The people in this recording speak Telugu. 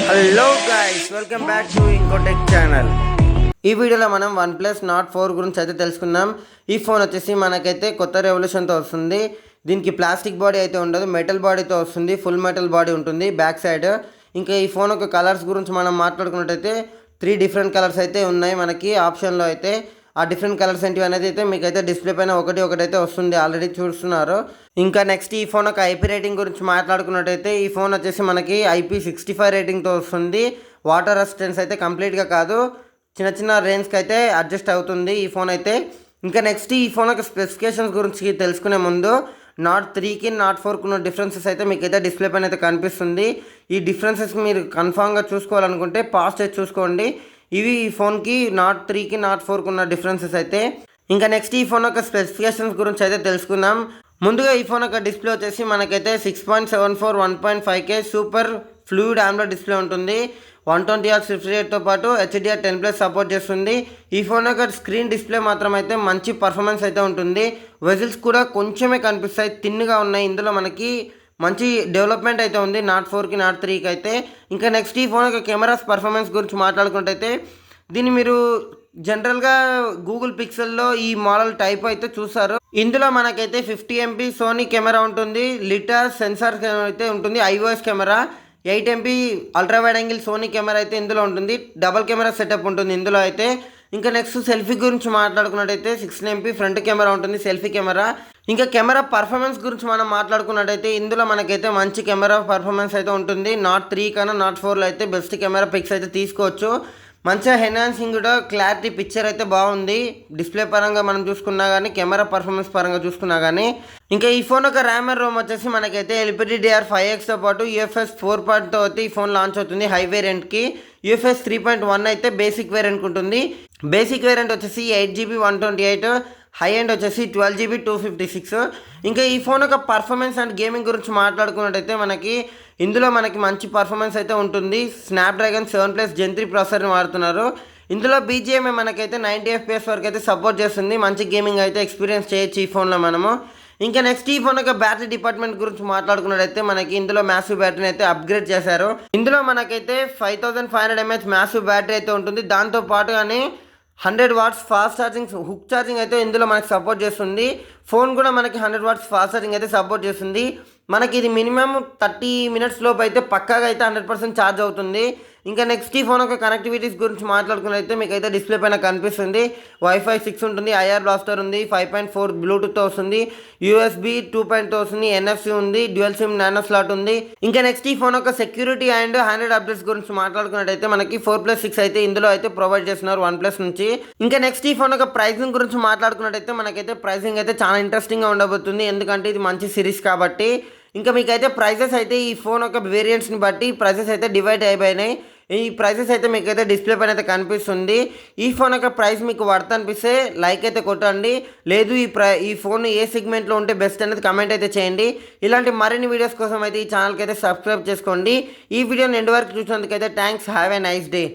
Hello guys, welcome back to ఇంకోటెక్ ఛానల్. ఈ వీడియోలో మనం OnePlus Nord 4 గురించి అయితే తెలుసుకుందాం. ఈ ఫోన్ వచ్చేసి మనకైతే కొత్త రెవల్యూషన్తో వస్తుంది. దీనికి ప్లాస్టిక్ బాడీ అయితే ఉండదు, మెటల్ బాడీతో వస్తుంది. ఫుల్ మెటల్ బాడీ ఉంటుంది బ్యాక్ సైడ్. ఇంకా ఈ ఫోన్ యొక్క కలర్స్ గురించి మనం మాట్లాడుకున్నట్టయితే 3 డిఫరెంట్ కలర్స్ అయితే ఉన్నాయి మనకి ఆప్షన్లో అయితే. ఆ డిఫరెంట్ కలర్స్ ఏంటివి అనేది అయితే మీకు అయితే డిస్ప్లే పైన ఒకటైతే వస్తుంది, ఆల్రెడీ చూస్తున్నారు. ఇంకా నెక్స్ట్ ఈ ఫోన్ ఒక ఐపీ రేటింగ్ గురించి మాట్లాడుకున్నట్టయితే ఈ ఫోన్ వచ్చేసి మనకి IP65 రేటింగ్తో వస్తుంది. వాటర్ రెసిస్టెన్స్ అయితే కంప్లీట్గా కాదు, చిన్న చిన్న రేంజ్కి అయితే అడ్జస్ట్ అవుతుంది ఈ ఫోన్ అయితే. ఇంకా నెక్స్ట్ ఈ ఫోన్ యొక్క స్పెసిఫికేషన్స్ గురించి తెలుసుకునే ముందు Nord 3కి Nord 4కి ఉన్న డిఫరెన్సెస్ అయితే మీకు అయితే డిస్ప్లే పైన అయితే కనిపిస్తుంది. ఈ డిఫరెన్సెస్ మీరు కన్ఫామ్గా చూసుకోవాలనుకుంటే పాస్ట్ అయితే చూసుకోండి. ఇవి ఈ ఫోన్కి Nord 3కి Nord 4కి ఉన్న డిఫరెన్సెస్ అయితే. ఇంకా నెక్స్ట్ ఈ ఫోన్ యొక్క స్పెసిఫికేషన్స్ గురించి అయితే తెలుసుకుందాం. ముందుగా ఈ ఫోన్ యొక్క డిస్ప్లే వచ్చేసి మనకైతే 6.74 1.5K సూపర్ ఫ్లూయిడ్ ఆమ్లో డిస్ప్లే ఉంటుంది. 120Hz రిఫ్రెష్ రేట్తో పాటు HDR10+ సపోర్ట్ చేస్తుంది. ఈ ఫోన్ యొక్క స్క్రీన్ డిస్ప్లే మాత్రం అయితే మంచి పర్ఫార్మెన్స్ అయితే ఉంటుంది. వెజిల్స్ కూడా కొంచెమే కనిపిస్తాయి, థిన్గా ఉన్నాయి. ఇందులో మనకి మంచి డెవలప్మెంట్ అయితే ఉంది Nord 4కి Nord 3కి అయితే. ఇంకా నెక్స్ట్ ఈ ఫోన్ యొక్క కెమెరాస్ పర్ఫార్మెన్స్ గురించి మాట్లాడుకుంటే దీన్ని మీరు జనరల్గా గూగుల్ పిక్సెల్లో ఈ మోడల్ టైప్ అయితే చూస్తారు. ఇందులో మనకైతే 50 MP సోనీ కెమెరా ఉంటుంది, లిటర్ సెన్సార్ అయితే ఉంటుంది, iOS camera 8 MP ultra wide angle Sony camera అయితే ఇందులో ఉంటుంది, డబల్ కెమెరా సెటప్ ఉంటుంది ఇందులో అయితే. ఇంకా నెక్స్ట్ సెల్ఫీ గురించి మాట్లాడుకున్నట్టయితే 16 MP ఫ్రంట్ కెమెరా ఉంటుంది, సెల్ఫీ కెమెరా. ఇంకా కెమెరా పర్ఫార్మెన్స్ గురించి మనం మాట్లాడుకున్నట్టయితే ఇందులో మనకైతే మంచి కెమెరా పర్ఫార్మెన్స్ అయితే ఉంటుంది. Nord 3 కన్నా Nord 4లో అయితే బెస్ట్ కెమెరా పిక్స్ అయితే తీసుకోవచ్చు. మంచిగా ఎన్హాన్సింగ్ కూడా క్లారిటీ పిక్చర్ అయితే బాగుంది డిస్ప్లే పరంగా మనం చూసుకున్నా కానీ, కెమెరా పర్ఫార్మెన్స్ పరంగా చూసుకున్నా కానీ. ఇంకా ఈ ఫోన్ యొక్క ర్యామ్ అండ్ రోమ్ వచ్చేసి మనకైతే LPDDR5Xతో పాటు UFS 4.0తో అయితే ఈ ఫోన్ లాంచ్ అవుతుంది హై వేరియంట్కి. UFS 3.1 అయితే బేసిక్ వేరియంట్కి ఉంటుంది. బేసిక్ వేరియంట్ వచ్చేసి 8GB 128, హై ఎండ్ వచ్చేసి 12GB 256. ఇంకా ఈ ఫోన్ యొక్క పర్ఫార్మెన్స్ అండ్ గేమింగ్ గురించి మాట్లాడుకున్నట్టయితే ఇందులో మనకి మంచి పర్ఫార్మెన్స్ అయితే ఉంటుంది. స్నాప్డ్రాగన్ 7+ Gen 3 ప్రాసెసర్ని వాడుతున్నారు. ఇందులో BGMI మనకైతే 90 FPS వరకు అయితే సపోర్ట్ చేస్తుంది. మంచి గేమింగ్ అయితే ఎక్స్పీరియన్స్ చేయొచ్చు ఈ ఫోన్లో మనము. ఇంకా నెక్స్ట్ ఈ ఫోన్ యొక్క బ్యాటరీ డిపార్ట్మెంట్ గురించి మాట్లాడుకున్నట్టయితే ఇందులో మ్యాసివ్ బ్యాటరీని అయితే అప్గ్రేడ్ చేశారు. ఇందులో మనకైతే 5500 mAh మ్యాసివ్ బ్యాటరీ అయితే ఉంటుంది. దాంతో పాటుగానే 100 watts fast charging hook charging అయితే ఇందులో మనకి సపోర్ట్ చేస్తుంది. ఫోన్ కూడా మనకి 100 watts ఫాస్ట్ ఛార్జింగ్ అయితే సపోర్ట్ చేస్తుంది. మనకి ఇది మినిమం 30 minutes లోపు అయితే పక్కాగా అయితే 100% ఛార్జ్ అవుతుంది. ఇంకా నెక్స్ట్ ఈ ఫోన్ యొక్క కనెక్టివిటీస్ గురించి మాట్లాడుకున్నట్లయితే మీకు అయితే డిస్ప్లే పైన కనిపిస్తుంది. Wi-Fi 6 ఉంటుంది, IR బ్లాస్టర్ ఉంది, 5.4 బ్లూటూత్తో వస్తుంది, USB 2.0 వస్తుంది, NFC ఉంది, డ్యూయల్ సిమ్ నానో స్లాట్ ఉంది. ఇంకా నెక్స్ట్ ఈ ఫోన్ యొక్క సెక్యూరిటీ అండ్ హ్యాండ్రెడ్ అప్డేట్స్ గురించి మాట్లాడుకున్నట్టయితే మనకి 4+6 అయితే ఇందులో అయితే ప్రొవైడ్ చేస్తున్నారు OnePlus నుంచి. ఇంకా నెక్స్ట్ ఈ ఫోన్ యొక్క ప్రైసింగ్ గురించి మాట్లాడుకున్నట్టయితే మనకైతే ప్రైసింగ్ అయితే చాలా ఇంట్రెస్టింగ్గా ఉండబోతుంది, ఎందుకంటే ఇది మంచి సిరీస్ కాబట్టి. ఇంకా మీకైతే ప్రైసెస్ అయితే ఈ ఫోన్ యొక్క వేరియంట్స్ని బట్టి ప్రైసెస్ అయితే డివైడ్ అయిపోయినాయి. ఈ ప్రైసెస్ అయితే మీకు అయితే డిస్ప్లే పైన అయితే కనిపిస్తుంది. ఈ ఫోన్ యొక్క ప్రైస్ మీకు వర్త్ అనిపిస్తే లైక్ అయితే కొట్టండి, లేదు ఈ ఫోన్ ఏ సెగ్మెంట్లో ఉంటే బెస్ట్ అనేది కమెంట్ అయితే చేయండి. ఇలాంటి మరిన్ని వీడియోస్ కోసం అయితే ఈ ఛానల్కి అయితే సబ్స్క్రైబ్ చేసుకోండి. ఈ వీడియోని ఎండ్ వరకు చూసినందుకైతే thanks. Have a nice day.